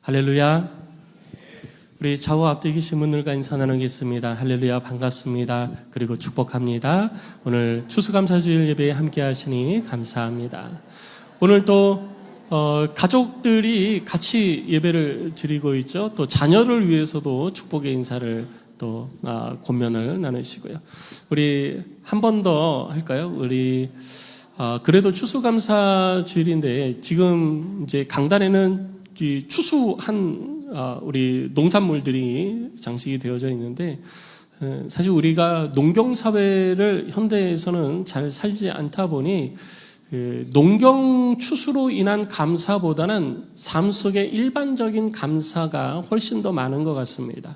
할렐루야. 우리 좌우 앞뒤 계신 분들과 인사 나누겠습니다. 할렐루야, 반갑습니다. 그리고 축복합니다. 오늘 추수감사주일 예배에 함께 하시니 감사합니다. 오늘 또 가족들이 같이 예배를 드리고 있죠. 또 자녀를 위해서도 축복의 인사를 또 권면을 나누시고요. 우리 한 번 더 할까요? 우리 그래도 추수감사주일인데 지금 이제 강단에는 추수한 우리 농산물들이 장식이 되어져 있는데, 사실 우리가 농경사회를 현대에서는 잘 살지 않다 보니 농경 추수로 인한 감사보다는 삶 속의 일반적인 감사가 훨씬 더 많은 것 같습니다.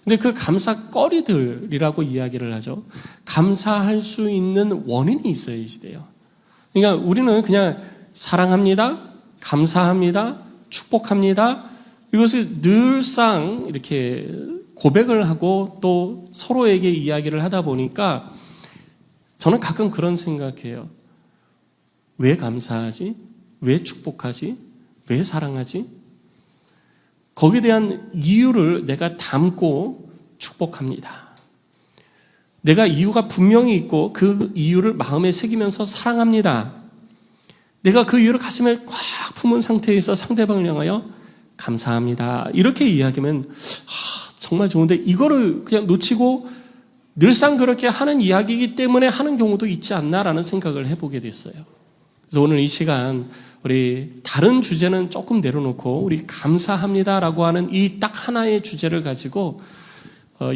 근데 그 감사거리들이라고 이야기를 하죠. 감사할 수 있는 원인이 있어야지 돼요. 그러니까 우리는 그냥 사랑합니다, 감사합니다, 축복합니다, 이것을 늘상 이렇게 고백을 하고 또 서로에게 이야기를 하다 보니까 저는 가끔 그런 생각해요. 왜 감사하지? 왜 축복하지? 왜 사랑하지? 거기에 대한 이유를 내가 담고 축복합니다. 내가 이유가 분명히 있고 그 이유를 마음에 새기면서 사랑합니다. 내가 그 이유를 가슴에 꽉 품은 상태에서 상대방을 향하여 감사합니다. 이렇게 이야기하면 정말 좋은데, 이거를 그냥 놓치고 늘상 그렇게 하는 이야기이기 때문에 하는 경우도 있지 않나라는 생각을 해보게 됐어요. 그래서 오늘 이 시간 우리 다른 주제는 조금 내려놓고 우리 감사합니다라고 하는 이 딱 하나의 주제를 가지고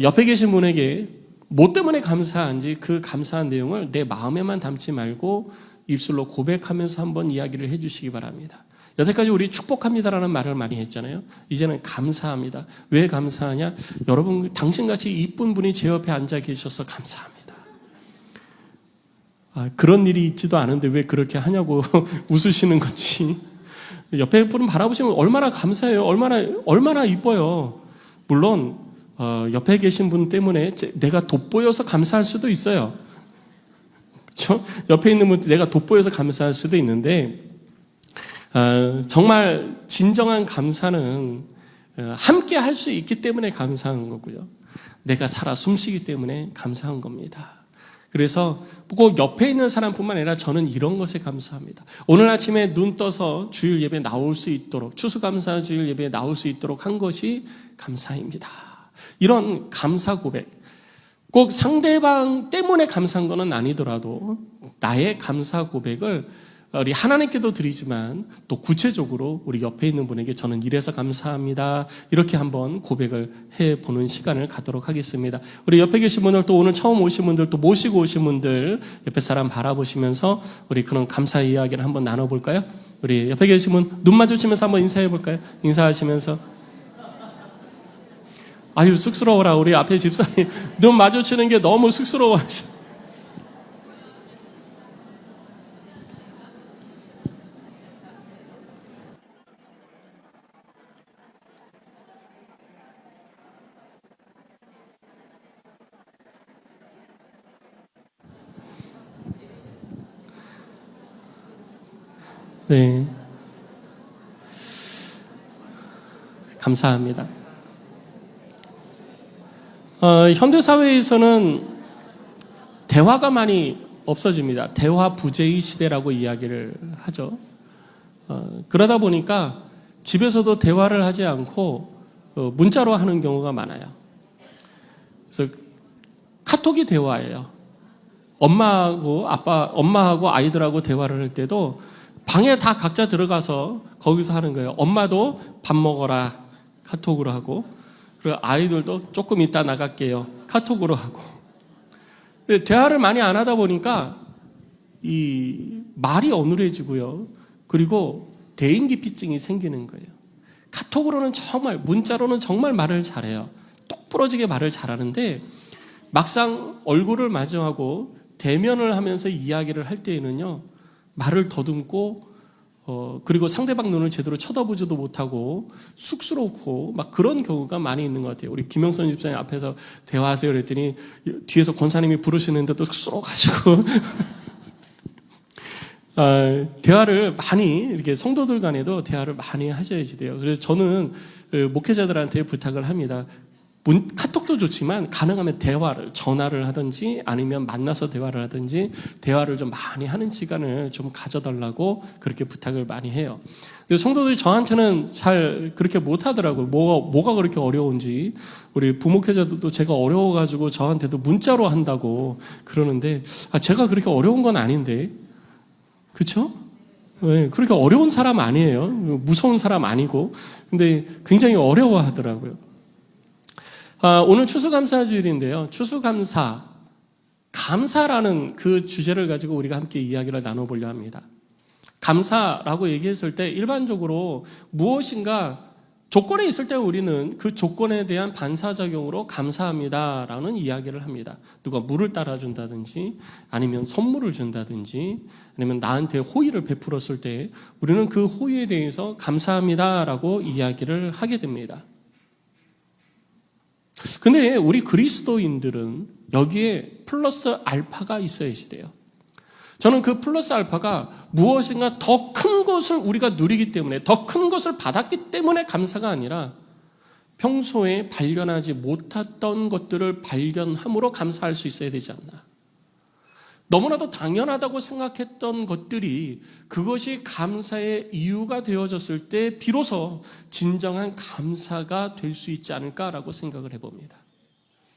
옆에 계신 분에게 뭐 때문에 감사한지 그 감사한 내용을 내 마음에만 담지 말고 입술로 고백하면서 한번 이야기를 해주시기 바랍니다. 여태까지 우리 축복합니다라는 말을 많이 했잖아요. 이제는 감사합니다. 왜 감사하냐? 여러분, 당신같이 이쁜 분이 제 옆에 앉아 계셔서 감사합니다. 그런 일이 있지도 않은데 왜 그렇게 하냐고 웃으시는 건지. 옆에 분을 바라보시면 얼마나 감사해요. 얼마나 이뻐요. 물론 옆에 계신 분 때문에 내가 돋보여서 감사할 수도 있어요. 그렇죠? 옆에 있는 분 내가 돋보여서 감사할 수도 있는데, 정말 진정한 감사는 함께 할 수 있기 때문에 감사한 거고요. 내가 살아 숨쉬기 때문에 감사한 겁니다. 그래서 꼭 옆에 있는 사람뿐만 아니라 저는 이런 것에 감사합니다. 오늘 아침에 눈 떠서 주일 예배에 나올 수 있도록, 추수감사 주일 예배에 나올 수 있도록 한 것이 감사입니다. 이런 감사 고백, 꼭 상대방 때문에 감사한 것은 아니더라도 나의 감사 고백을 우리 하나님께도 드리지만 또 구체적으로 우리 옆에 있는 분에게 저는 이래서 감사합니다, 이렇게 한번 고백을 해보는 시간을 갖도록 하겠습니다. 우리 옆에 계신 분들, 또 오늘 처음 오신 분들, 또 모시고 오신 분들 옆에 사람 바라보시면서 우리 그런 감사 이야기를 한번 나눠볼까요? 우리 옆에 계신 분 눈 마주치면서 한번 인사해볼까요? 인사하시면서. 아유, 쑥스러워라. 우리 앞에 집사님 눈 마주치는 게 너무 쑥스러워하셔. 네, 감사합니다. 현대사회에서는 대화가 많이 없어집니다. 대화 부재의 시대라고 이야기를 하죠. 그러다 보니까 집에서도 대화를 하지 않고 문자로 하는 경우가 많아요. 그래서 카톡이 대화예요. 엄마하고 아이들하고 대화를 할 때도 방에 다 각자 들어가서 거기서 하는 거예요. 엄마도 밥 먹어라 카톡으로 하고, 그리고 아이들도 조금 이따 나갈게요 카톡으로 하고. 대화를 많이 안 하다 보니까 이 말이 어눌해지고요. 그리고 대인기피증이 생기는 거예요. 카톡으로는 정말, 문자로는 정말 말을 잘해요. 똑부러지게 말을 잘하는데 막상 얼굴을 마주하고 대면을 하면서 이야기를 할 때에는요, 말을 더듬고 그리고 상대방 눈을 제대로 쳐다보지도 못하고 쑥스럽고 막 그런 경우가 많이 있는 것 같아요. 우리 김영선 집사님 앞에서 대화하세요 그랬더니 뒤에서 권사님이 부르시는데도 쑥스러워가지고 대화를 많이 이렇게 성도들 간에도 대화를 많이 하셔야지 돼요. 그래서 저는 목회자들한테 부탁을 합니다. 카톡도 좋지만 가능하면 대화를 전화를 하든지 아니면 만나서 대화를 하든지 대화를 좀 많이 하는 시간을 좀 가져달라고 그렇게 부탁을 많이 해요. 성도들이 저한테는 잘 그렇게 못하더라고요. 뭐가 그렇게 어려운지. 우리 부목회자들도 제가 어려워가지고 저한테도 문자로 한다고 그러는데 제가 그렇게 어려운 건 아닌데 그렇죠? 네, 그렇게 어려운 사람 아니에요. 무서운 사람 아니고 근데 굉장히 어려워하더라고요. 오늘 추수감사주일인데요. 추수감사, 감사라는 그 주제를 가지고 우리가 함께 이야기를 나눠보려 합니다. 감사라고 얘기했을 때 일반적으로 무엇인가 조건에 있을 때 우리는 그 조건에 대한 반사작용으로 감사합니다라는 이야기를 합니다. 누가 물을 따라준다든지 아니면 선물을 준다든지 아니면 나한테 호의를 베풀었을 때 우리는 그 호의에 대해서 감사합니다라고 이야기를 하게 됩니다. 근데 우리 그리스도인들은 여기에 플러스 알파가 있어야지 돼요. 저는 그 플러스 알파가 무엇인가 더 큰 것을 우리가 누리기 때문에 더 큰 것을 받았기 때문에 감사가 아니라 평소에 발견하지 못했던 것들을 발견함으로 감사할 수 있어야 되지 않나. 너무나도 당연하다고 생각했던 것들이 그것이 감사의 이유가 되어졌을 때 비로소 진정한 감사가 될 수 있지 않을까라고 생각을 해봅니다.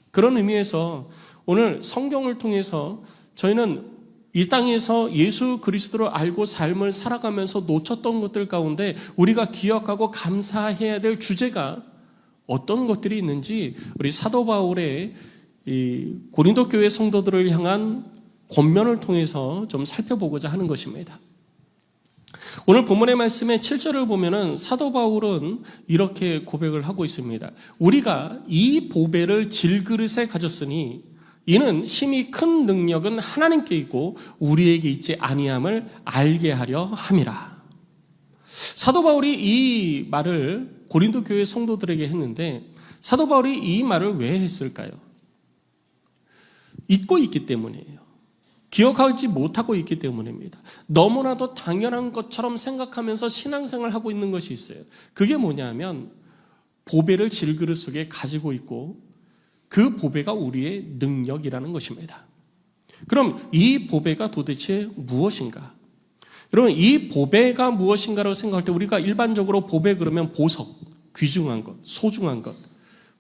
그런 의미에서 오늘 성경을 통해서 저희는 이 땅에서 예수 그리스도를 알고 삶을 살아가면서 놓쳤던 것들 가운데 우리가 기억하고 감사해야 될 주제가 어떤 것들이 있는지 우리 사도 바울의 이 고린도 교회 성도들을 향한 권면을 통해서 좀 살펴보고자 하는 것입니다. 오늘 본문의 말씀의 7절을 보면은 사도 바울은 이렇게 고백을 하고 있습니다. 우리가 이 보배를 질그릇에 가졌으니 이는 심히 큰 능력은 하나님께 있고 우리에게 있지 아니함을 알게 하려 함이라. 사도 바울이 이 말을 고린도 교회 성도들에게 했는데 사도 바울이 이 말을 왜 했을까요? 잊고 있기 때문이에요. 기억하지 못하고 있기 때문입니다. 너무나도 당연한 것처럼 생각하면서 신앙생활을 하고 있는 것이 있어요. 그게 뭐냐면 보배를 질그릇 속에 가지고 있고 그 보배가 우리의 능력이라는 것입니다. 그럼 이 보배가 도대체 무엇인가? 여러분 이 보배가 무엇인가라고 생각할 때 우리가 일반적으로 보배 그러면 보석, 귀중한 것, 소중한 것,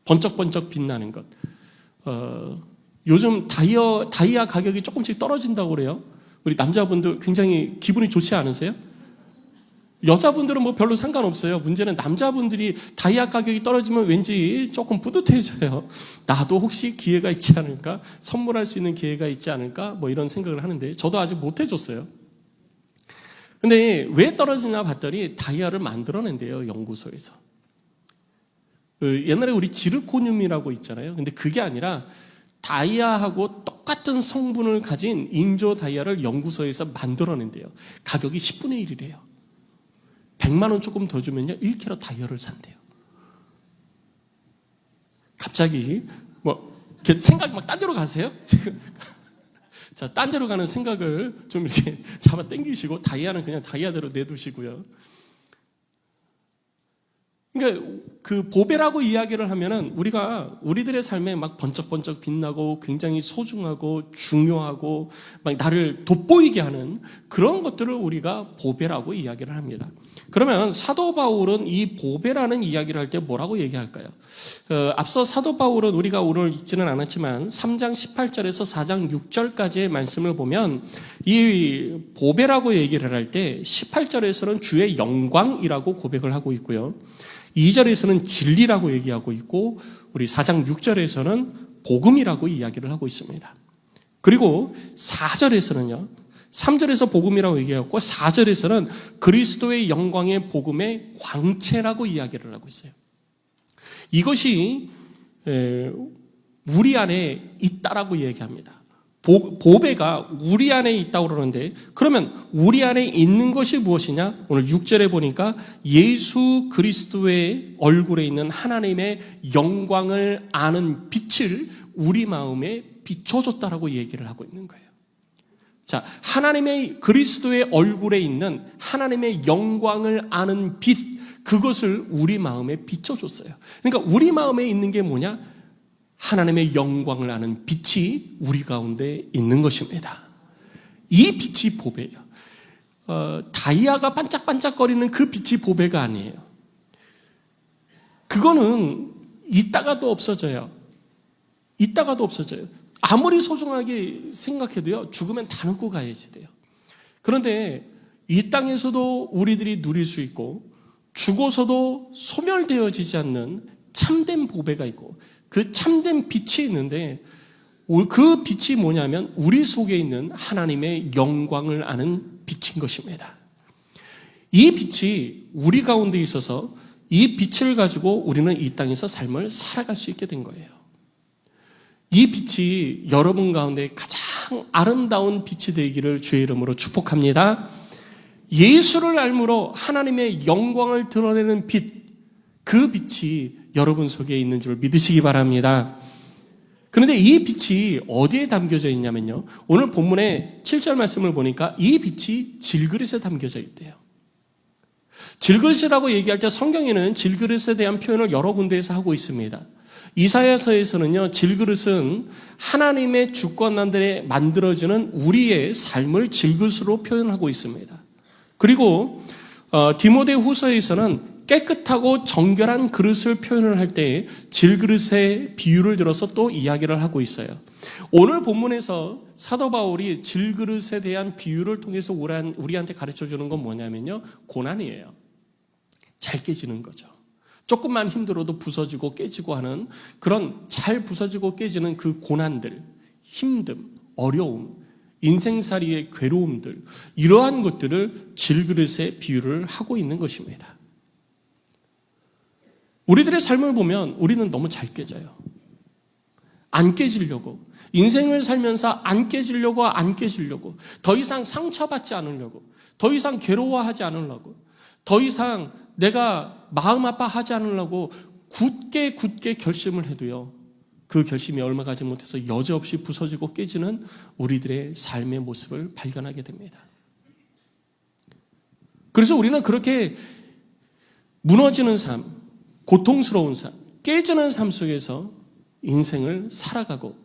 번쩍번쩍 빛나는 것 요즘 다이아 가격이 조금씩 떨어진다고 그래요. 우리 남자분들 굉장히 기분이 좋지 않으세요? 여자분들은 뭐 별로 상관없어요. 문제는 남자분들이 다이아 가격이 떨어지면 왠지 조금 뿌듯해져요. 나도 혹시 기회가 있지 않을까? 선물할 수 있는 기회가 있지 않을까? 뭐 이런 생각을 하는데 저도 아직 못 해줬어요. 근데 왜 떨어지나 봤더니 다이아를 만들어낸대요. 연구소에서. 옛날에 우리 지르코늄이라고 있잖아요. 근데 그게 아니라 다이아하고 똑같은 성분을 가진 인조 다이아를 연구소에서 만들어낸대요. 가격이 10분의 1이래요. 100만 원 조금 더 주면요 1kg 다이아를 산대요. 갑자기 뭐 생각이 막 딴 데로 가세요? 자, 딴 데로 가는 생각을 좀 이렇게 잡아 당기시고 다이아는 그냥 다이아대로 내두시고요. 그러니까 그 보배라고 이야기를 하면은 우리가 우리들의 삶에 막 번쩍번쩍 빛나고 굉장히 소중하고 중요하고 막 나를 돋보이게 하는 그런 것들을 우리가 보배라고 이야기를 합니다. 그러면 사도 바울은 이 보배라는 이야기를 할 때 뭐라고 얘기할까요? 앞서 사도 바울은 우리가 오늘 읽지는 않았지만 3장 18절에서 4장 6절까지의 말씀을 보면 이 보배라고 얘기를 할 때 18절에서는 주의 영광이라고 고백을 하고 있고요. 2절에서는 진리라고 얘기하고 있고 우리 4장 6절에서는 복음이라고 이야기를 하고 있습니다. 그리고 4절에서는요. 3절에서 복음이라고 얘기하고 4절에서는 그리스도의 영광의 복음의 광채라고 이야기를 하고 있어요. 이것이 우리 안에 있다라고 얘기합니다. 보배가 우리 안에 있다고 그러는데 그러면 우리 안에 있는 것이 무엇이냐? 오늘 6절에 보니까 예수 그리스도의 얼굴에 있는 하나님의 영광을 아는 빛을 우리 마음에 비춰줬다라고 얘기를 하고 있는 거예요. 자, 하나님의 그리스도의 얼굴에 있는 하나님의 영광을 아는 빛, 그것을 우리 마음에 비춰줬어요. 그러니까 우리 마음에 있는 게 뭐냐? 하나님의 영광을 아는 빛이 우리 가운데 있는 것입니다. 이 빛이 보배예요. 다이아가 반짝반짝거리는 그 빛이 보배가 아니에요. 그거는 있다가도 없어져요. 있다가도 없어져요. 아무리 소중하게 생각해도요, 죽으면 다 놓고 가야지 돼요. 그런데 이 땅에서도 우리들이 누릴 수 있고 죽어서도 소멸되어지지 않는 참된 보배가 있고 그 참된 빛이 있는데, 그 빛이 뭐냐면 우리 속에 있는 하나님의 영광을 아는 빛인 것입니다. 이 빛이 우리 가운데 있어서 이 빛을 가지고 우리는 이 땅에서 삶을 살아갈 수 있게 된 거예요. 이 빛이 여러분 가운데 가장 아름다운 빛이 되기를 주의 이름으로 축복합니다. 예수를 알므로 하나님의 영광을 드러내는 빛, 그 빛이 여러분 속에 있는 줄 믿으시기 바랍니다. 그런데 이 빛이 어디에 담겨져 있냐면요, 오늘 본문의 7절 말씀을 보니까 이 빛이 질그릇에 담겨져 있대요. 질그릇이라고 얘기할 때 성경에는 질그릇에 대한 표현을 여러 군데에서 하고 있습니다. 이사야서에서는요, 질그릇은 하나님의 주권난들에 만들어지는 우리의 삶을 질그릇으로 표현하고 있습니다. 그리고 디모데 후서에서는 깨끗하고 정결한 그릇을 표현을 할 때 질그릇의 비유를 들어서 또 이야기를 하고 있어요. 오늘 본문에서 사도 바울이 질그릇에 대한 비유를 통해서 우리한테 가르쳐 주는 건 뭐냐면요, 고난이에요. 잘 깨지는 거죠. 조금만 힘들어도 부서지고 깨지고 하는 그런 잘 부서지고 깨지는 그 고난들, 힘듦, 어려움, 인생살이의 괴로움들, 이러한 것들을 질그릇에 비유를 하고 있는 것입니다. 우리들의 삶을 보면 우리는 너무 잘 깨져요. 안 깨지려고, 인생을 살면서 안 깨지려고, 더 이상 상처받지 않으려고, 더 이상 괴로워하지 않으려고, 더 이상 내가 마음 아파하지 않으려고 굳게 결심을 해도요, 그 결심이 얼마 가지 못해서 여지없이 부서지고 깨지는 우리들의 삶의 모습을 발견하게 됩니다. 그래서 우리는 그렇게 무너지는 삶, 고통스러운 삶, 깨지는 삶 속에서 인생을 살아가고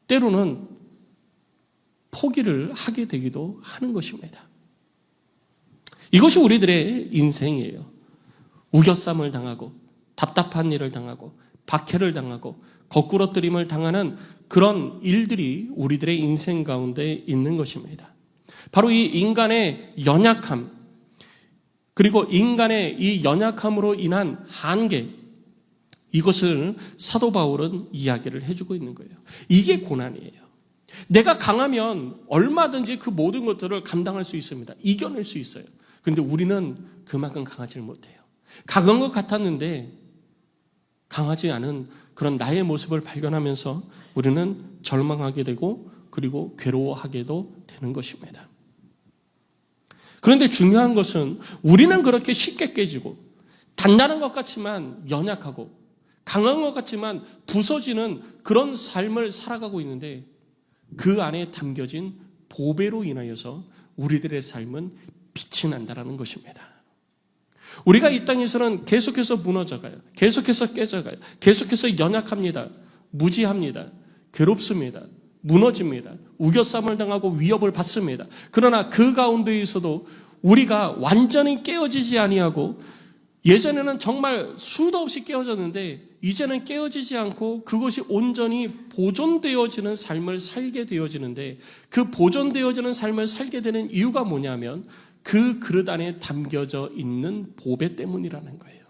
때로는 포기를 하게 되기도 하는 것입니다. 이것이 우리들의 인생이에요. 우겨쌈을 당하고 답답한 일을 당하고 박해를 당하고 거꾸러뜨림을 당하는 그런 일들이 우리들의 인생 가운데 있는 것입니다. 바로 이 인간의 연약함, 그리고 인간의 이 연약함으로 인한 한계, 이것을 사도 바울은 이야기를 해주고 있는 거예요. 이게 고난이에요. 내가 강하면 얼마든지 그 모든 것들을 감당할 수 있습니다. 이겨낼 수 있어요. 그런데 우리는 그만큼 강하지 못해요. 강한 것 같았는데 강하지 않은 그런 나의 모습을 발견하면서 우리는 절망하게 되고 그리고 괴로워하게도 되는 것입니다. 그런데 중요한 것은 우리는 그렇게 쉽게 깨지고 단단한 것 같지만 연약하고 강한 것 같지만 부서지는 그런 삶을 살아가고 있는데, 그 안에 담겨진 보배로 인하여서 우리들의 삶은 빛이 난다는 것입니다. 우리가 이 땅에서는 계속해서 무너져가요. 계속해서 깨져가요. 계속해서 연약합니다. 무지합니다. 괴롭습니다. 무너집니다. 우겨쌈을 당하고 위협을 받습니다. 그러나 그 가운데에서도 우리가 완전히 깨어지지 아니하고, 예전에는 정말 수도 없이 깨어졌는데 이제는 깨어지지 않고 그것이 온전히 보존되어지는 삶을 살게 되어지는데, 그 보존되어지는 삶을 살게 되는 이유가 뭐냐면 그 그릇 안에 담겨져 있는 보배 때문이라는 거예요.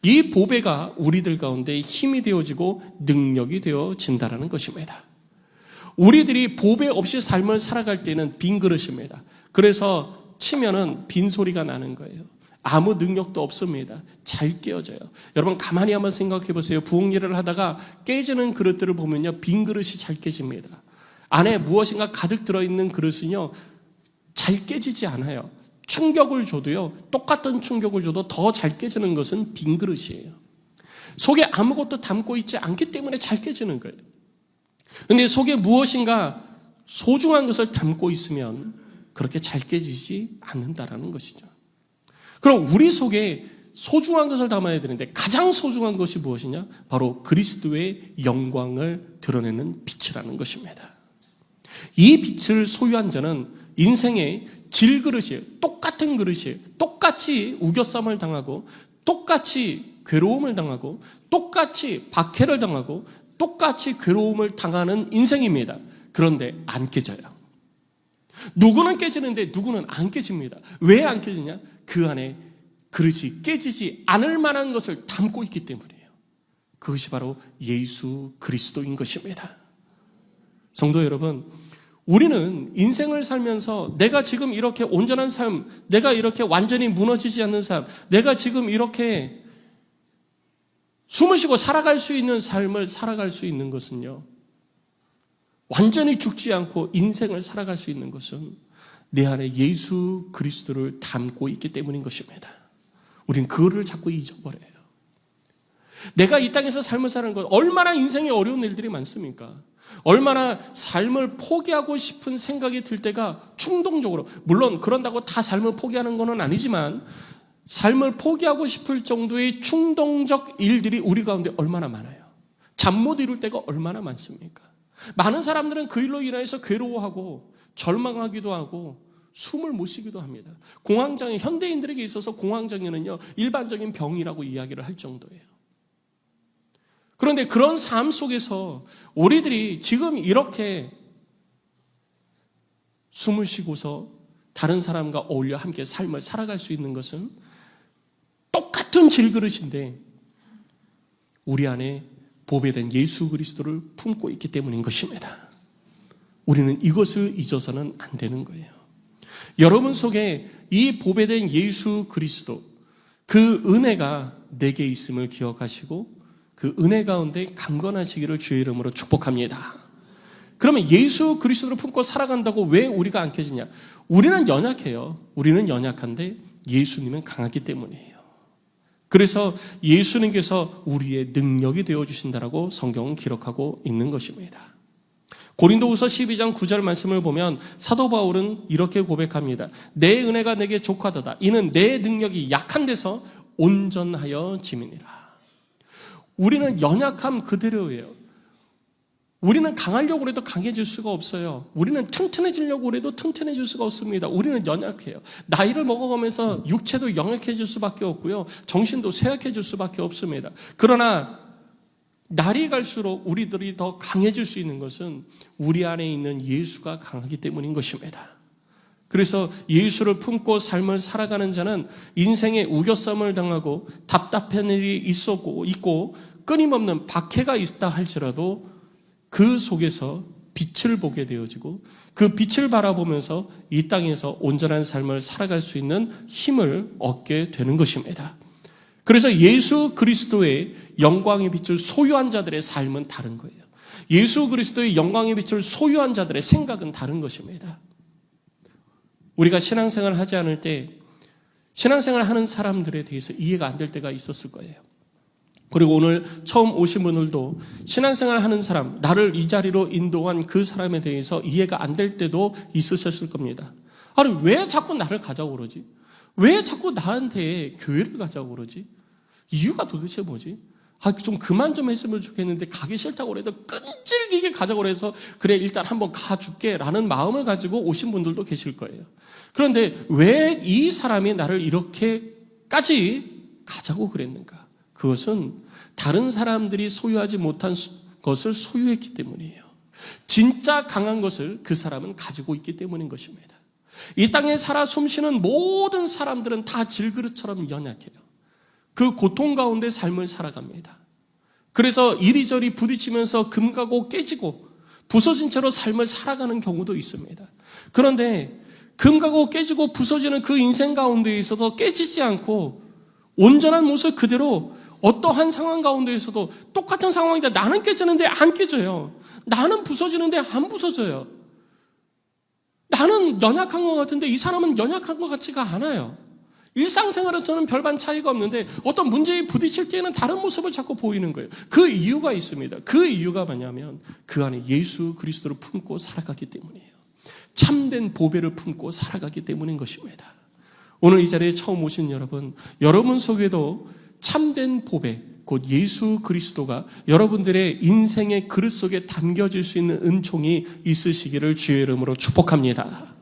이 보배가 우리들 가운데 힘이 되어지고 능력이 되어진다는 것입니다. 우리들이 보배 없이 삶을 살아갈 때는 빈 그릇입니다. 그래서 치면은 빈소리가 나는 거예요. 아무 능력도 없습니다. 잘 깨어져요. 여러분 가만히 한번 생각해 보세요. 부엌 일을 하다가 깨지는 그릇들을 보면요, 빈 그릇이 잘 깨집니다. 안에 무엇인가 가득 들어있는 그릇은요, 잘 깨지지 않아요. 충격을 줘도요, 똑같은 충격을 줘도 더 잘 깨지는 것은 빈 그릇이에요. 속에 아무것도 담고 있지 않기 때문에 잘 깨지는 거예요. 근데 속에 무엇인가 소중한 것을 담고 있으면 그렇게 잘 깨지지 않는다라는 것이죠. 그럼 우리 속에 소중한 것을 담아야 되는데 가장 소중한 것이 무엇이냐? 바로 그리스도의 영광을 드러내는 빛이라는 것입니다. 이 빛을 소유한 자는 인생의 질그릇이에요. 똑같은 그릇이에요. 똑같이 우겨쌈을 당하고 똑같이 괴로움을 당하고 똑같이 박해를 당하고 똑같이 괴로움을 당하는 인생입니다. 그런데 안 깨져요. 누구는 깨지는데 누구는 안 깨집니다. 왜 안 깨지냐? 그 안에 그릇이 깨지지 않을 만한 것을 담고 있기 때문이에요. 그것이 바로 예수 그리스도인 것입니다. 성도 여러분, 우리는 인생을 살면서 내가 지금 이렇게 온전한 삶, 내가 이렇게 완전히 무너지지 않는 삶, 내가 지금 이렇게 숨을 쉬고 살아갈 수 있는 삶을 살아갈 수 있는 것은요, 완전히 죽지 않고 인생을 살아갈 수 있는 것은 내 안에 예수 그리스도를 담고 있기 때문인 것입니다. 우린 그거를 자꾸 잊어버려요. 내가 이 땅에서 삶을 사는 것, 얼마나 인생에 어려운 일들이 많습니까? 얼마나 삶을 포기하고 싶은 생각이 들 때가 충동적으로, 물론 그런다고 다 삶을 포기하는 건 아니지만 삶을 포기하고 싶을 정도의 충동적 일들이 우리 가운데 얼마나 많아요. 잠 못 이룰 때가 얼마나 많습니까? 많은 사람들은 그 일로 인해서 괴로워하고 절망하기도 하고 숨을 못 쉬기도 합니다. 공황장애, 현대인들에게 있어서 공황장애는요, 일반적인 병이라고 이야기를 할 정도예요. 그런데 그런 삶 속에서 우리들이 지금 이렇게 숨을 쉬고서 다른 사람과 어울려 함께 삶을 살아갈 수 있는 것은 똑같은 질그릇인데 우리 안에 보배된 예수 그리스도를 품고 있기 때문인 것입니다. 우리는 이것을 잊어서는 안 되는 거예요. 여러분 속에 이 보배된 예수 그리스도, 그 은혜가 내게 있음을 기억하시고 그 은혜 가운데 강건하시기를 주의 이름으로 축복합니다. 그러면 예수 그리스도를 품고 살아간다고 왜 우리가 안 깨지냐? 우리는 연약해요. 우리는 연약한데 예수님은 강하기 때문이에요. 그래서 예수님께서 우리의 능력이 되어주신다라고 성경은 기록하고 있는 것입니다. 고린도후서 12장 9절 말씀을 보면 사도 바울은 이렇게 고백합니다. 내 은혜가 내게 족하도다. 이는 내 능력이 약한 데서 온전하여 짐이니라. 우리는 연약함 그대로예요. 우리는 강하려고 해도 강해질 수가 없어요. 우리는 튼튼해지려고 해도 튼튼해질 수가 없습니다. 우리는 연약해요. 나이를 먹어가면서 육체도 연약해질 수밖에 없고요. 정신도 쇠약해질 수밖에 없습니다. 그러나 날이 갈수록 우리들이 더 강해질 수 있는 것은 우리 안에 있는 예수가 강하기 때문인 것입니다. 그래서 예수를 품고 삶을 살아가는 자는 인생의 우겨쌈을 당하고 답답한 일이 있고 끊임없는 박해가 있다 할지라도 그 속에서 빛을 보게 되어지고 그 빛을 바라보면서 이 땅에서 온전한 삶을 살아갈 수 있는 힘을 얻게 되는 것입니다. 그래서 예수 그리스도의 영광의 빛을 소유한 자들의 삶은 다른 거예요. 예수 그리스도의 영광의 빛을 소유한 자들의 생각은 다른 것입니다. 우리가 신앙생활을 하지 않을 때 신앙생활을 하는 사람들에 대해서 이해가 안 될 때가 있었을 거예요. 그리고 오늘 처음 오신 분들도 신앙생활을 하는 사람, 나를 이 자리로 인도한 그 사람에 대해서 이해가 안 될 때도 있으셨을 겁니다. 아니, 왜 자꾸 나를 가자고 그러지? 왜 자꾸 나한테 교회를 가자고 그러지? 이유가 도대체 뭐지? 좀 그만 좀 했으면 좋겠는데 가기 싫다고 그래도 끈질기게 가자고 그래서 그래 일단 한번 가줄게 라는 마음을 가지고 오신 분들도 계실 거예요. 그런데 왜 이 사람이 나를 이렇게까지 가자고 그랬는가? 그것은 다른 사람들이 소유하지 못한 것을 소유했기 때문이에요. 진짜 강한 것을 그 사람은 가지고 있기 때문인 것입니다. 이 땅에 살아 숨쉬는 모든 사람들은 다 질그릇처럼 연약해요. 그 고통 가운데 삶을 살아갑니다. 그래서 이리저리 부딪히면서 금가고 깨지고 부서진 채로 삶을 살아가는 경우도 있습니다. 그런데 금가고 깨지고 부서지는 그 인생 가운데 있어도 깨지지 않고 온전한 모습 그대로 어떠한 상황 가운데 있어도 똑같은 상황인데 나는 깨지는데 안 깨져요. 나는 부서지는데 안 부서져요. 나는 연약한 것 같은데 이 사람은 연약한 것 같지가 않아요. 일상생활에서는 별반 차이가 없는데 어떤 문제에 부딪힐 때는 다른 모습을 자꾸 보이는 거예요. 그 이유가 있습니다. 그 이유가 뭐냐면 그 안에 예수 그리스도를 품고 살아가기 때문이에요. 참된 보배를 품고 살아가기 때문인 것입니다. 오늘 이 자리에 처음 오신 여러분 속에도 참된 보배, 곧 예수 그리스도가 여러분들의 인생의 그릇 속에 담겨질 수 있는 은총이 있으시기를 주의 이름으로 축복합니다.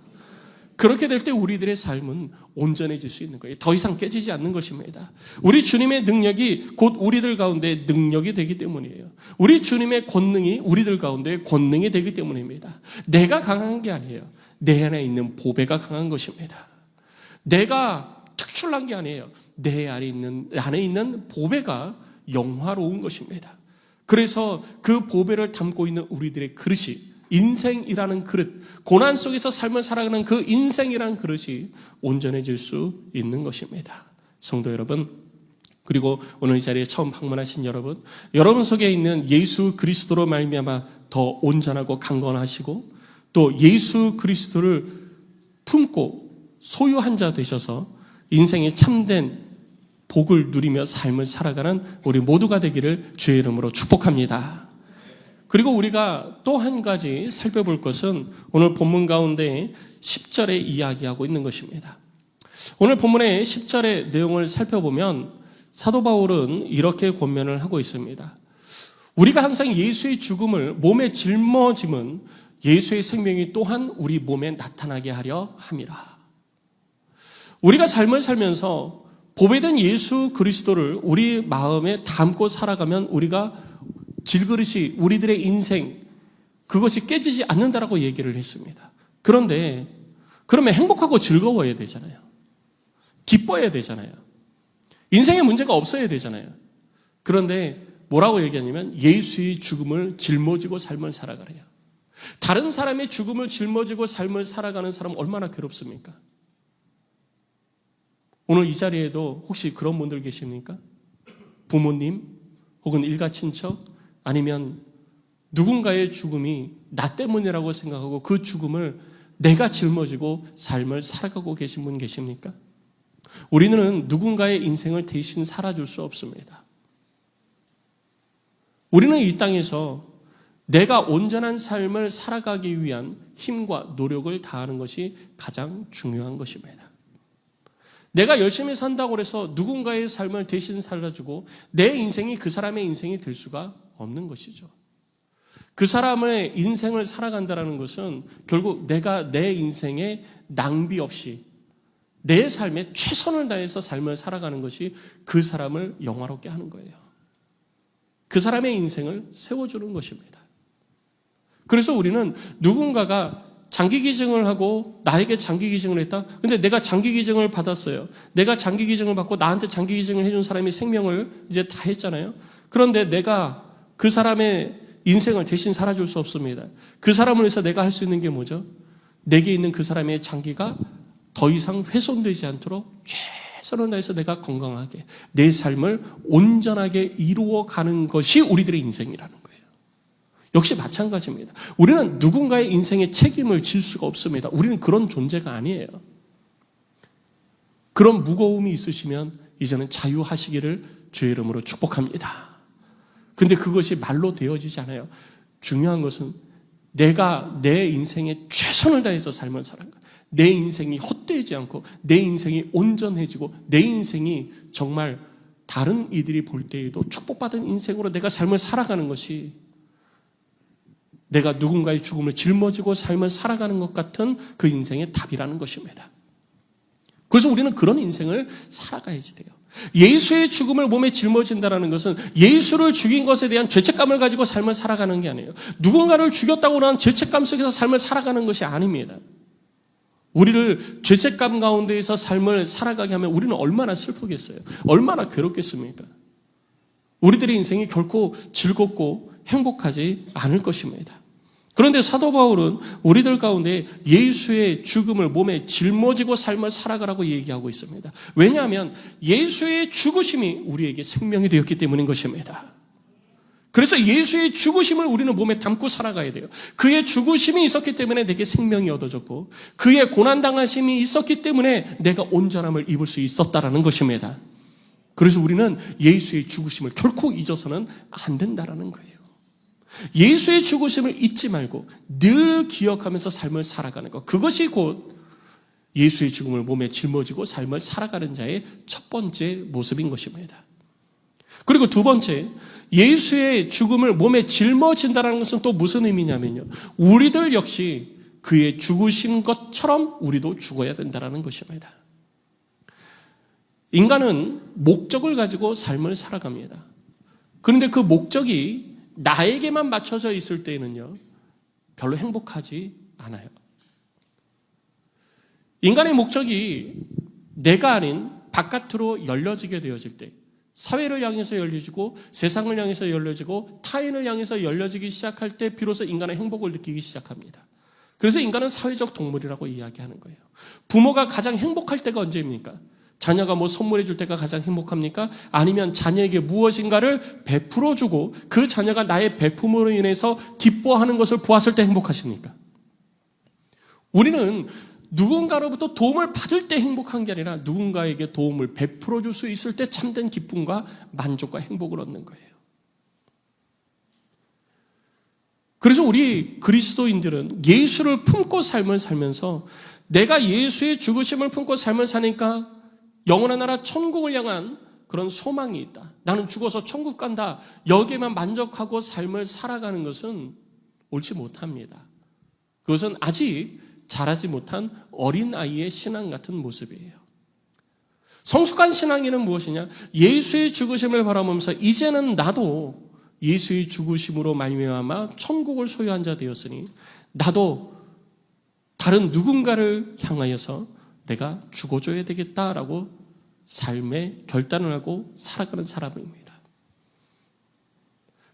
그렇게 될 때 우리들의 삶은 온전해질 수 있는 거예요. 더 이상 깨지지 않는 것입니다. 우리 주님의 능력이 곧 우리들 가운데 능력이 되기 때문이에요. 우리 주님의 권능이 우리들 가운데 권능이 되기 때문입니다. 내가 강한 게 아니에요. 내 안에 있는 보배가 강한 것입니다. 내가 특출난 게 아니에요. 내 안에 있는 보배가 영화로운 것입니다. 그래서 그 보배를 담고 있는 우리들의 그릇이, 인생이라는 그릇, 고난 속에서 삶을 살아가는 그 인생이라는 그릇이 온전해질 수 있는 것입니다. 성도 여러분, 그리고 오늘 이 자리에 처음 방문하신 여러분 속에 있는 예수 그리스도로 말미암아 더 온전하고 강건하시고 또 예수 그리스도를 품고 소유한 자 되셔서 인생의 참된 복을 누리며 삶을 살아가는 우리 모두가 되기를 주의 이름으로 축복합니다. 그리고 우리가 또 한 가지 살펴볼 것은 오늘 본문 가운데 10절에 이야기하고 있는 것입니다. 오늘 본문의 10절의 내용을 살펴보면 사도 바울은 이렇게 권면을 하고 있습니다. 우리가 항상 예수의 죽음을, 몸에 짊어짐은 예수의 생명이 또한 우리 몸에 나타나게 하려 함이라. 우리가 삶을 살면서 보배된 예수 그리스도를 우리 마음에 담고 살아가면 우리가 질그릇이, 우리들의 인생, 그것이 깨지지 않는다라고 얘기를 했습니다. 그런데 그러면 행복하고 즐거워야 되잖아요. 기뻐야 되잖아요. 인생에 문제가 없어야 되잖아요. 그런데 뭐라고 얘기하냐면 예수의 죽음을 짊어지고 삶을 살아가래요. 다른 사람의 죽음을 짊어지고 삶을 살아가는 사람은 얼마나 괴롭습니까? 오늘 이 자리에도 혹시 그런 분들 계십니까? 부모님 혹은 일가 친척 아니면 누군가의 죽음이 나 때문이라고 생각하고 그 죽음을 내가 짊어지고 삶을 살아가고 계신 분 계십니까? 우리는 누군가의 인생을 대신 살아줄 수 없습니다. 우리는 이 땅에서 내가 온전한 삶을 살아가기 위한 힘과 노력을 다하는 것이 가장 중요한 것입니다. 내가 열심히 산다고 해서 누군가의 삶을 대신 살아주고 내 인생이 그 사람의 인생이 될 수가 없는 것이죠. 그 사람의 인생을 살아간다는 것은 결국 내가 내 인생에 낭비 없이 내 삶에 최선을 다해서 삶을 살아가는 것이 그 사람을 영화롭게 하는 거예요. 그 사람의 인생을 세워주는 것입니다. 그래서 우리는 누군가가 장기기증을 하고 나에게 장기기증을 했다? 근데 내가 장기기증을 받았어요. 내가 장기기증을 받고 나한테 장기기증을 해준 사람이 생명을 이제 다 했잖아요. 그런데 내가 그 사람의 인생을 대신 살아줄 수 없습니다. 그 사람을 위해서 내가 할 수 있는 게 뭐죠? 내게 있는 그 사람의 장기가 더 이상 훼손되지 않도록 최선을 다해서 내가 건강하게 내 삶을 온전하게 이루어가는 것이 우리들의 인생이라는 거예요. 역시 마찬가지입니다. 우리는 누군가의 인생에 책임을 질 수가 없습니다. 우리는 그런 존재가 아니에요. 그런 무거움이 있으시면 이제는 자유하시기를 주의 이름으로 축복합니다. 근데 그것이 말로 되어지지 않아요. 중요한 것은 내가 내 인생에 최선을 다해서 삶을 살아가. 내 인생이 헛되지 않고 내 인생이 온전해지고 내 인생이 정말 다른 이들이 볼 때에도 축복받은 인생으로 내가 삶을 살아가는 것이 내가 누군가의 죽음을 짊어지고 삶을 살아가는 것 같은 그 인생의 답이라는 것입니다. 그래서 우리는 그런 인생을 살아가야지 돼요. 예수의 죽음을 몸에 짊어진다는 것은 예수를 죽인 것에 대한 죄책감을 가지고 삶을 살아가는 게 아니에요. 누군가를 죽였다고 하는 죄책감 속에서 삶을 살아가는 것이 아닙니다. 우리를 죄책감 가운데에서 삶을 살아가게 하면 우리는 얼마나 슬프겠어요. 얼마나 괴롭겠습니까? 우리들의 인생이 결코 즐겁고 행복하지 않을 것입니다. 그런데 사도 바울은 우리들 가운데 예수의 죽음을 몸에 짊어지고 삶을 살아가라고 얘기하고 있습니다. 왜냐하면 예수의 죽으심이 우리에게 생명이 되었기 때문인 것입니다. 그래서 예수의 죽으심을 우리는 몸에 담고 살아가야 돼요. 그의 죽으심이 있었기 때문에 내게 생명이 얻어졌고 그의 고난당하심이 있었기 때문에 내가 온전함을 입을 수 있었다라는 것입니다. 그래서 우리는 예수의 죽으심을 결코 잊어서는 안 된다라는 거예요. 예수의 죽으심을 잊지 말고 늘 기억하면서 삶을 살아가는 것, 그것이 곧 예수의 죽음을 몸에 짊어지고 삶을 살아가는 자의 첫 번째 모습인 것입니다. 그리고 두 번째, 예수의 죽음을 몸에 짊어진다는 것은 또 무슨 의미냐면요, 우리들 역시 그의 죽으신 것처럼 우리도 죽어야 된다는 것입니다. 인간은 목적을 가지고 삶을 살아갑니다. 그런데 그 목적이 나에게만 맞춰져 있을 때에는요, 별로 행복하지 않아요. 인간의 목적이 내가 아닌 바깥으로 열려지게 되어질 때, 사회를 향해서 열려지고 세상을 향해서 열려지고 타인을 향해서 열려지기 시작할 때 비로소 인간은 행복을 느끼기 시작합니다. 그래서 인간은 사회적 동물이라고 이야기하는 거예요. 부모가 가장 행복할 때가 언제입니까? 자녀가 뭐 선물해 줄 때가 가장 행복합니까? 아니면 자녀에게 무엇인가를 베풀어 주고 그 자녀가 나의 베품으로 인해서 기뻐하는 것을 보았을 때 행복하십니까? 우리는 누군가로부터 도움을 받을 때 행복한 게 아니라 누군가에게 도움을 베풀어 줄 수 있을 때 참된 기쁨과 만족과 행복을 얻는 거예요. 그래서 우리 그리스도인들은 예수를 품고 삶을 살면서 내가 예수의 죽으심을 품고 삶을 사니까 영원한 나라 천국을 향한 그런 소망이 있다. 나는 죽어서 천국 간다. 여기에만 만족하고 삶을 살아가는 것은 옳지 못합니다. 그것은 아직 자라지 못한 어린아이의 신앙 같은 모습이에요. 성숙한 신앙인은 무엇이냐? 예수의 죽으심을 바라보면서 이제는 나도 예수의 죽으심으로 말미암아 천국을 소유한 자 되었으니 나도 다른 누군가를 향하여서 내가 죽어줘야 되겠다라고 삶의 결단을 하고 살아가는 사람입니다.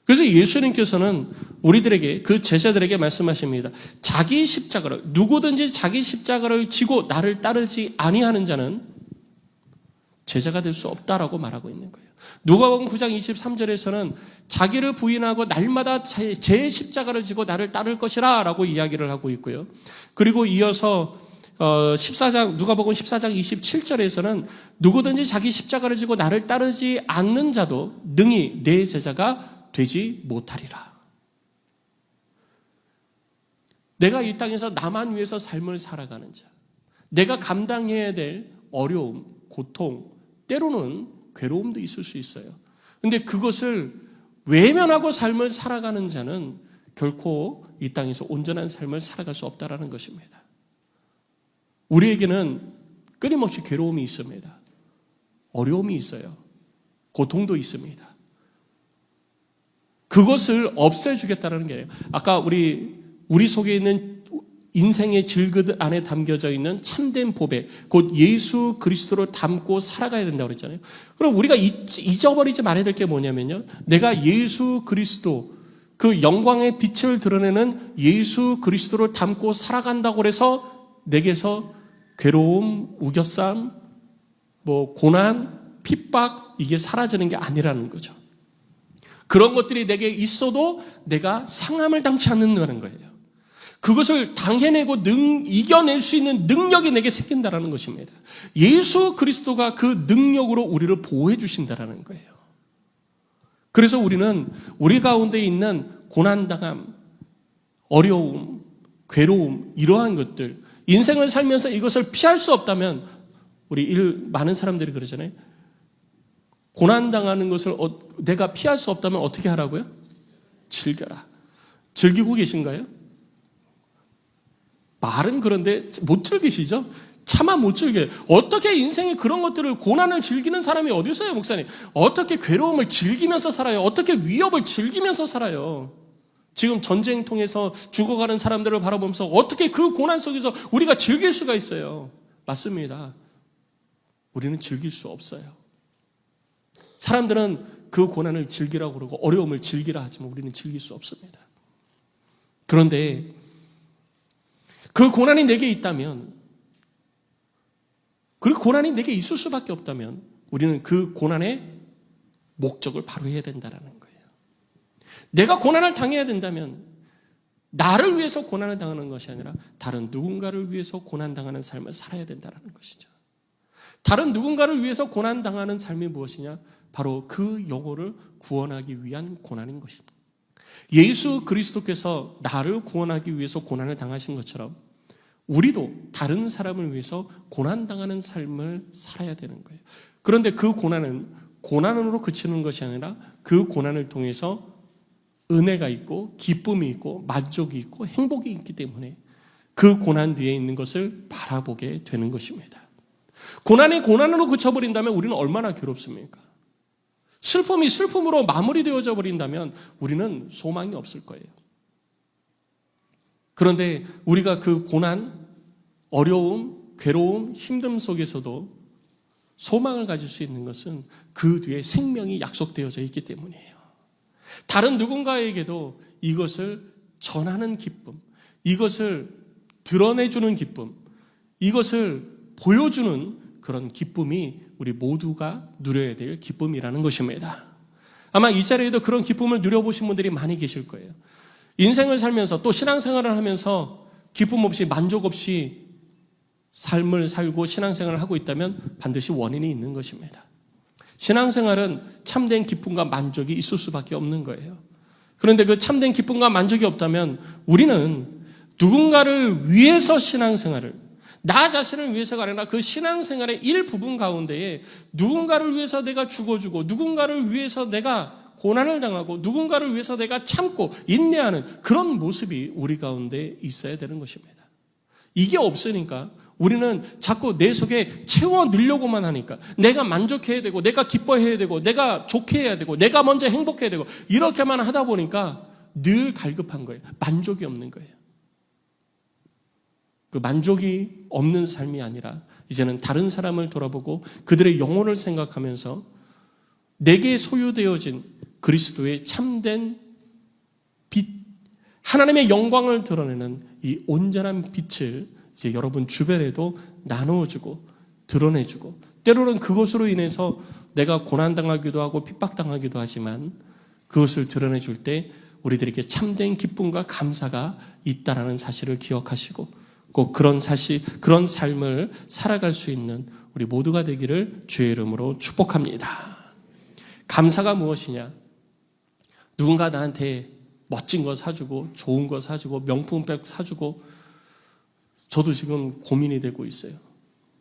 그래서 예수님께서는 우리들에게, 그 제자들에게 말씀하십니다. 자기 십자가를, 누구든지 자기 십자가를 지고 나를 따르지 아니하는 자는 제자가 될 수 없다라고 말하고 있는 거예요. 누가복음 9장 23절에서는 자기를 부인하고 날마다 제 십자가를 지고 나를 따를 것이라 라고 이야기를 하고 있고요. 그리고 이어서 누가복음 14장 27절에서는 누구든지 자기 십자가를 지고 나를 따르지 않는 자도 능히 내 제자가 되지 못하리라. 내가 이 땅에서 나만 위해서 삶을 살아가는 자, 내가 감당해야 될 어려움, 고통, 때로는 괴로움도 있을 수 있어요. 그런데 그것을 외면하고 삶을 살아가는 자는 결코 이 땅에서 온전한 삶을 살아갈 수 없다는 것입니다. 우리에게는 끊임없이 괴로움이 있습니다. 어려움이 있어요. 고통도 있습니다. 그것을 없애주겠다는 게, 아까 우리 속에 있는 인생의 질그 안에 담겨져 있는 참된 보배, 곧 예수 그리스도를 담고 살아가야 된다고 그랬잖아요. 그럼 우리가 잊어버리지 말아야 될 게 뭐냐면요, 내가 예수 그리스도, 그 영광의 빛을 드러내는 예수 그리스도를 담고 살아간다고 해서 내게서 괴로움, 우겨쌈, 고난, 핍박, 이게 사라지는 게 아니라는 거죠. 그런 것들이 내게 있어도 내가 상함을 당치 않는다는 거예요. 그것을 당해내고 이겨낼 수 있는 능력이 내게 생긴다는 것입니다. 예수 그리스도가 그 능력으로 우리를 보호해 주신다는 거예요. 그래서 우리는 우리 가운데 있는 고난당함, 어려움, 괴로움, 이러한 것들, 인생을 살면서 이것을 피할 수 없다면, 많은 사람들이 그러잖아요. 고난당하는 것을 내가 피할 수 없다면 어떻게 하라고요? 즐겨라. 즐기고 계신가요? 말은 그런데 못 즐기시죠? 차마 못 즐겨요. 어떻게 인생에 그런 것들을, 고난을 즐기는 사람이 어디 있어요, 목사님? 어떻게 괴로움을 즐기면서 살아요? 어떻게 위협을 즐기면서 살아요? 지금 전쟁 통해서 죽어가는 사람들을 바라보면서 어떻게 그 고난 속에서 우리가 즐길 수가 있어요? 맞습니다. 우리는 즐길 수 없어요. 사람들은 그 고난을 즐기라고 그러고 어려움을 즐기라 하지만 우리는 즐길 수 없습니다. 그런데 그 고난이 내게 있다면, 그리고 고난이 내게 있을 수밖에 없다면 우리는 그 고난의 목적을 바로 해야 된다는 거예요. 내가 고난을 당해야 된다면 나를 위해서 고난을 당하는 것이 아니라 다른 누군가를 위해서 고난당하는 삶을 살아야 된다는 것이죠. 다른 누군가를 위해서 고난당하는 삶이 무엇이냐? 바로 그 영혼을 구원하기 위한 고난인 것입니다. 예수 그리스도께서 나를 구원하기 위해서 고난을 당하신 것처럼 우리도 다른 사람을 위해서 고난당하는 삶을 살아야 되는 거예요. 그런데 그 고난은 고난으로 그치는 것이 아니라 그 고난을 통해서 은혜가 있고 기쁨이 있고 만족이 있고 행복이 있기 때문에 그 고난 뒤에 있는 것을 바라보게 되는 것입니다. 고난이 고난으로 그쳐버린다면 우리는 얼마나 괴롭습니까? 슬픔이 슬픔으로 마무리되어져 버린다면 우리는 소망이 없을 거예요. 그런데 우리가 그 고난, 어려움, 괴로움, 힘듦 속에서도 소망을 가질 수 있는 것은 그 뒤에 생명이 약속되어져 있기 때문이에요. 다른 누군가에게도 이것을 전하는 기쁨, 이것을 드러내주는 기쁨, 이것을 보여주는 그런 기쁨이 우리 모두가 누려야 될 기쁨이라는 것입니다. 아마 이 자리에도 그런 기쁨을 누려보신 분들이 많이 계실 거예요. 인생을 살면서 또 신앙생활을 하면서 기쁨 없이 만족 없이 삶을 살고 신앙생활을 하고 있다면 반드시 원인이 있는 것입니다. 신앙생활은 참된 기쁨과 만족이 있을 수밖에 없는 거예요. 그런데 그 참된 기쁨과 만족이 없다면 우리는 누군가를 위해서 신앙생활을, 나 자신을 위해서가 아니라 그 신앙생활의 일부분 가운데에 누군가를 위해서 내가 죽어주고 누군가를 위해서 내가 고난을 당하고 누군가를 위해서 내가 참고 인내하는 그런 모습이 우리 가운데 있어야 되는 것입니다. 이게 없으니까 우리는 자꾸 내 속에 채워 넣으려고만 하니까 내가 만족해야 되고 내가 기뻐해야 되고 내가 좋게 해야 되고 내가 먼저 행복해야 되고 이렇게만 하다 보니까 늘 갈급한 거예요. 만족이 없는 거예요. 그 만족이 없는 삶이 아니라 이제는 다른 사람을 돌아보고 그들의 영혼을 생각하면서 내게 소유되어진 그리스도의 참된 빛, 하나님의 영광을 드러내는 이 온전한 빛을 이제 여러분 주변에도 나누어주고 드러내주고 때로는 그것으로 인해서 내가 고난당하기도 하고 핍박당하기도 하지만 그것을 드러내줄 때 우리들에게 참된 기쁨과 감사가 있다라는 사실을 기억하시고 꼭 그런 그런 삶을 살아갈 수 있는 우리 모두가 되기를 주의 이름으로 축복합니다. 감사가 무엇이냐? 누군가 나한테 멋진 거 사주고 좋은 거 사주고 명품백 사주고 저도 지금 고민이 되고 있어요.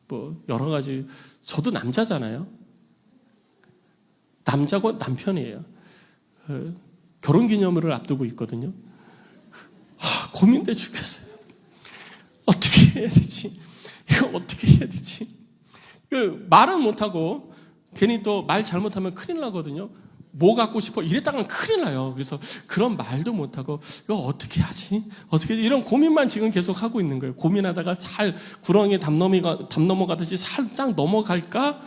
뭐 여러 가지. 저도 남자잖아요. 남자고 남편이에요. 결혼기념일을 앞두고 있거든요. 고민돼 죽겠어요. 어떻게 해야 되지? 이거 어떻게 해야 되지? 말은 못하고 괜히 또 말 잘못하면 큰일 나거든요. 뭐 갖고 싶어? 이랬다가는 큰일 나요. 그래서 그런 말도 못하고 이거 어떻게 하지? 이런 고민만 지금 계속 하고 있는 거예요. 고민하다가 잘 구렁이에 담 넘어가듯이 살짝 넘어갈까?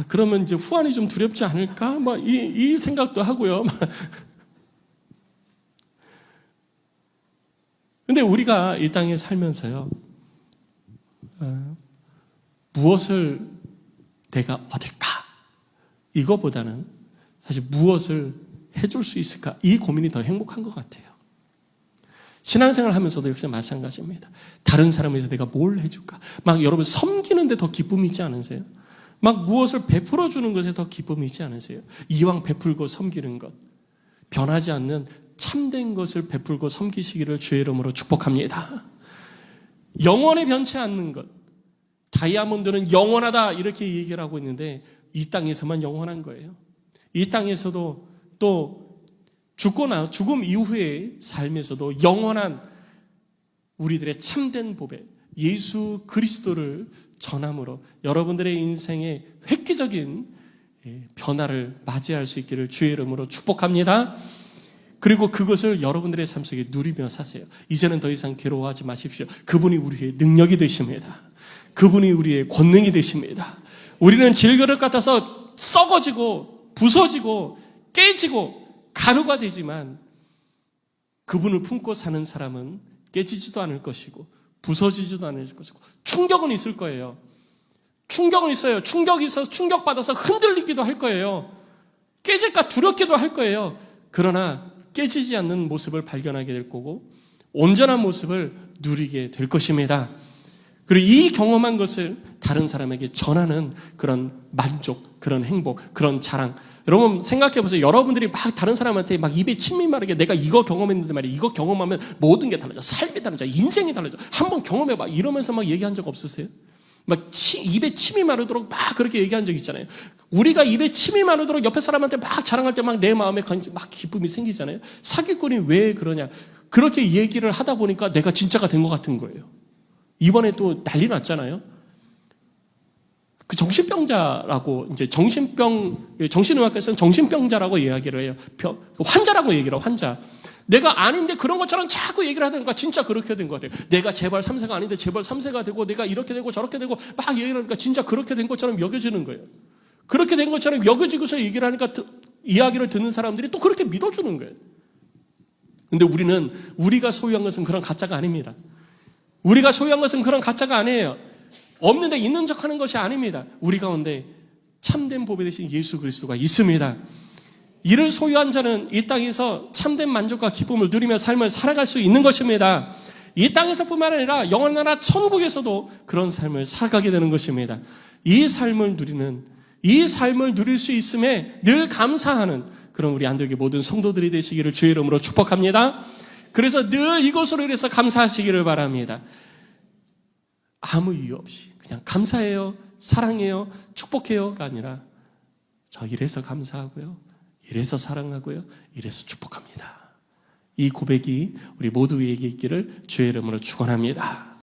그러면 이제 후환이 좀 두렵지 않을까? 이 생각도 하고요. 근데 우리가 이 땅에 살면서요, 무엇을 내가 얻을까? 이거보다는 사실 무엇을 해줄 수 있을까? 이 고민이 더 행복한 것 같아요. 신앙생활 하면서도 역시 마찬가지입니다. 다른 사람을 위해서 내가 뭘 해줄까? 막 여러분 섬기는데 더 기쁨이 있지 않으세요? 막 무엇을 베풀어 주는 것에 더 기쁨이 있지 않으세요? 이왕 베풀고 섬기는 것, 변하지 않는 참된 것을 베풀고 섬기시기를 주의 이름으로 축복합니다. 영원히 변치 않는 것, 다이아몬드는 영원하다 이렇게 얘기를 하고 있는데 이 땅에서만 영원한 거예요. 이 땅에서도 또 죽거나 죽음 이후의 삶에서도 영원한 우리들의 참된 보배 예수 그리스도를 전함으로 여러분들의 인생에 획기적인 변화를 맞이할 수 있기를 주의 이름으로 축복합니다. 그리고 그것을 여러분들의 삶 속에 누리며 사세요. 이제는 더 이상 괴로워하지 마십시오. 그분이 우리의 능력이 되십니다. 그분이 우리의 권능이 되십니다. 우리는 질그릇 같아서 썩어지고 부서지고 깨지고 가루가 되지만 그분을 품고 사는 사람은 깨지지도 않을 것이고 부서지지도 않을 것이고 충격은 있을 거예요. 충격은 있어요. 충격이 있어서 충격받아서 흔들리기도 할 거예요. 깨질까 두렵기도 할 거예요. 그러나 깨지지 않는 모습을 발견하게 될 거고 온전한 모습을 누리게 될 것입니다. 그리고 이 경험한 것을 다른 사람에게 전하는 그런 만족, 그런 행복, 그런 자랑. 여러분 생각해 보세요. 여러분들이 막 다른 사람한테 막 입에 침이 마르게 내가 이거 경험했는데 말이야. 이거 경험하면 모든 게 달라져. 삶이 달라져. 인생이 달라져. 한번 경험해봐. 이러면서 막 얘기한 적 없으세요? 막 입에 침이 마르도록 막 그렇게 얘기한 적 있잖아요. 우리가 입에 침이 마르도록 옆에 사람한테 막 자랑할 때 막 내 마음에 막 기쁨이 생기잖아요. 사기꾼이 왜 그러냐? 그렇게 얘기를 하다 보니까 내가 진짜가 된 것 같은 거예요. 이번에 또 난리 났잖아요. 그 정신병자라고 이제 정신의학에서는 정신병자라고 이야기를 해요. 환자라고 얘기를 해요. 환자. 내가 아닌데 그런 것처럼 자꾸 얘기를 하다니까 진짜 그렇게 된 것 같아요. 내가 재발 3세가 아닌데 재발 3세가 되고 내가 이렇게 되고 저렇게 되고 막 얘기를 하니까 진짜 그렇게 된 것처럼 여겨지는 거예요. 그렇게 된 것처럼 여겨지고서 얘기를 하니까 이야기를 듣는 사람들이 또 그렇게 믿어주는 거예요. 근데 우리가 소유한 것은 그런 가짜가 아닙니다. 우리가 소유한 것은 그런 가짜가 아니에요. 없는데 있는 척 하는 것이 아닙니다. 우리 가운데 참된 보배 되신 예수 그리스도가 있습니다. 이를 소유한 자는 이 땅에서 참된 만족과 기쁨을 누리며 삶을 살아갈 수 있는 것입니다. 이 땅에서뿐만 아니라 영원한 나라 천국에서도 그런 삶을 살아가게 되는 것입니다. 이 삶을 누릴 수 있음에 늘 감사하는 그런 우리 안동의 모든 성도들이 되시기를 주의 이름으로 축복합니다. 그래서 늘 이것으로 인해서 감사하시기를 바랍니다. 아무 이유 없이 그냥 감사해요, 사랑해요, 축복해요가 아니라 저 이래서 감사하고요, 이래서 사랑하고요, 이래서 축복합니다. 이 고백이 우리 모두에게 있기를 주의 이름으로 축원합니다.